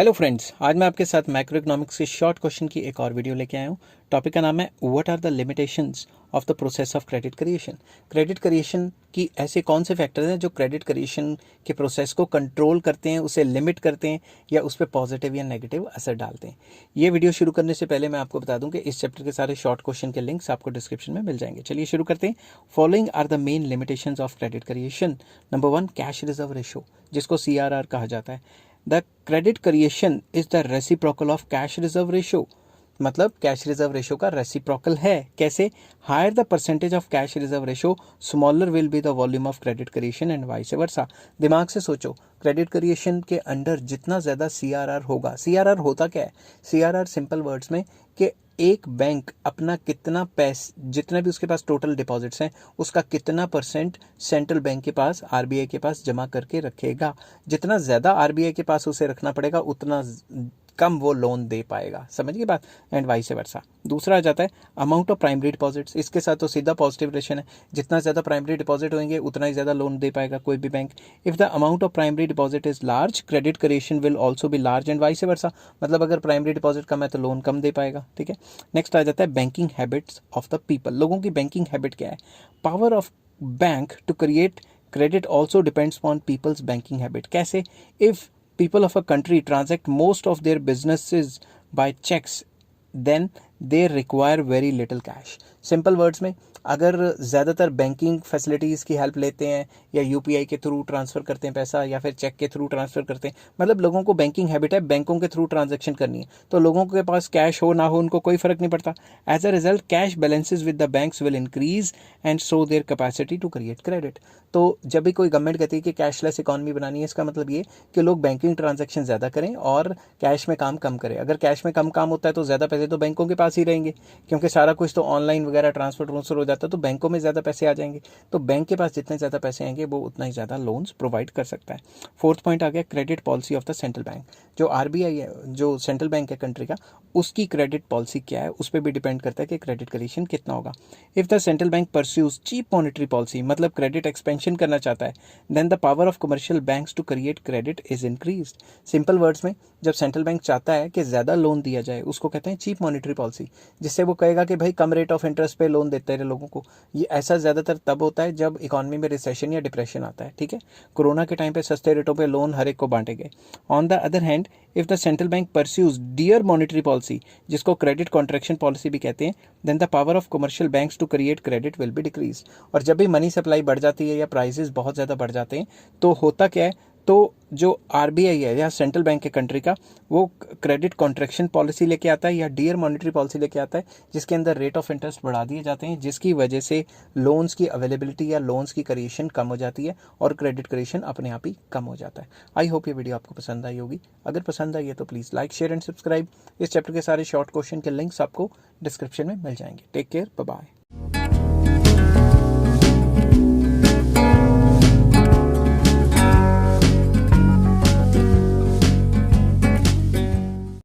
Hello friends, आज मैं आपके साथ मैक्रो इकोनॉमिक्स के शॉर्ट क्वेश्चन की एक और वीडियो लेके आया हूँ। टॉपिक का नाम है what are the limitations of the process of credit creation. Credit creation की ऐसे कौन से फैक्टर्स हैं जो क्रेडिट क्रिएशन के प्रोसेस को कंट्रोल करते हैं, उसे लिमिट करते हैं या उस पर पॉजिटिव या नेगेटिव असर डालते हैं। ये वीडियो शुरू करने से पहले मैं आपको बता दूं कि इस चैप्टर के सारे शॉर्ट क्वेश्चन के लिंक्स आपको डिस्क्रिप्शन में मिल जाएंगे। चलिए शुरू करते हैं। Following are the main limitations of credit creation. Number 1, cash reserve ratio, जिसको CRR कहा जाता है। The credit creation is the reciprocal of cash reserve ratio, मतलब कैश रिजर्व रेशो का रेसिप्रोकल है। कैसे? Higher the percentage of cash reserve ratio, smaller will be the volume of credit creation and vice versa. दिमाग से सोचो, credit creation के under जितना ज्यादा CRR होगा, CRR होता क्या है? CRR सिंपल वर्ड्स में कि एक बैंक अपना कितना पैसा, जितने भी उसके पास टोटल डिपॉजिट्स हैं, उसका कितना परसेंट सेंट्रल बैंक के पास, RBI के पास जमा करके रखेगा। जितना ज्यादा RBI के पास उसे रखना पड़ेगा, उतना कम वो लोन दे पाएगा। समझ गई बात? And vice versa. दूसरा आ जाता है अमाउंट ऑफ प्राइमरी डिपॉजिट्स। इसके साथ तो सीधा पॉजिटिव रिलेशन है, जितना ज्यादा प्राइमरी डिपॉजिट होंगे उतना ही ज्यादा लोन दे पाएगा कोई भी bank. If the amount of primary deposit is large, credit creation will also be large and vice versa. मतलब अगर प्राइमरी डिपॉजिट कम है तो लोन कम दे पाएगा। ठीक है। नेक्स्ट आ जाता है banking habits of the people. लोगों की बैंकिंग हैबिट क्या है? Power of bank to create credit also depends on people's banking habit. कैसे? If people of a country transact most of their businesses by checks, then they require very little cash. Simple words में, अगर ज़्यादातर banking facilities की help लेते हैं या UPI के through transfer करते हैं पैसा या फिर चेक के थ्रू ट्रांसफ़र करते हैं, मतलब लोगों को बैंकिंग हैबिट है बैंकों के थ्रू ट्रांजैक्शन करनी है, तो लोगों के पास कैश हो ना हो उनको कोई फ़र्क नहीं पड़ता। As a result cash balances with the banks will increase and show their capacity to create credit. तो जब भी कोई गवर्नमेंट कहती है कि कैशलेस इकॉनमी बनानी है, इसका मतलब ये कि लोग बैंकिंग ट्रांजैक्शन ज़्यादा करें और कैश में काम कम करें। अगर कैश में कम काम होता है तो ज़्यादा पैसे तो बैंकों के पास ही रहेंगे, क्योंकि सारा कुछ तो ऑनलाइन वगैरह ट्रांसफर हो जाता है, तो बैंकों में ज़्यादा पैसे आ जाएंगे। तो बैंक के पास जितने ज़्यादा पैसे आएंगे वो उतना ही ज़्यादा लोन्स प्रोवाइड कर सकता है। फोर्थ पॉइंट आ गया credit policy of the central bank. जो RBI है, जो सेंट्रल बैंक है कंट्री का, उसकी क्रेडिट पॉलिसी क्या है उस पर भी डिपेंड करता है कि क्रेडिट क्रिएशन कितना होगा। If the central bank pursues cheap monetary policy, मतलब क्रेडिट एक्सपेंशन करना चाहता है, then the power of commercial banks to create credit is increased. Simple words में, जब सेंट्रल बैंक चाहता है कि ज़्यादा लोन दिया जाए, उसको कहते हैं चीप मॉनेटरी पॉलिसी, जिससे वो कहेगा कि भाई कम रेट ऑफ इंटरेस्ट पे लोन देते रहे लोगों को। ये ऐसा ज़्यादातर तब होता है जब इकोनॉमी में रिसेशन या डिप्रेशन आता है। ठीक है। कोरोना के टाइम पे सस्ते रेटों पे लोन हर एक को बांटे गए। On the other hand, if the central bank pursues dear monetary policy, जिसको क्रेडिट कॉन्ट्रैक्शन पॉलिसी भी कहते हैं, then the power of commercial banks to create credit will be decrease. और जब भी मनी सप्लाई बढ़ जाती है या प्राइसेस बहुत ज़्यादा बढ़ जाते हैं, तो होता क्या है, तो जो RBI है या सेंट्रल बैंक है कंट्री का, वो क्रेडिट कॉन्ट्रैक्शन पॉलिसी लेके आता है या डियर मॉनेटरी पॉलिसी लेके आता है, जिसके अंदर रेट ऑफ इंटरेस्ट बढ़ा दिए जाते हैं, जिसकी वजह से लोन्स की अवेलेबिलिटी या लोन्स की क्रिएशन कम हो जाती है और क्रेडिट क्रिएशन अपने आप ही कम हो जाता है। आई होप ये वीडियो आपको पसंद आई होगी। अगर पसंद आई है तो please like, share and subscribe. इस चैप्टर के सारे शॉर्ट क्वेश्चन के लिंक्स आपको डिस्क्रिप्शन में मिल जाएंगे। Take care, bye bye.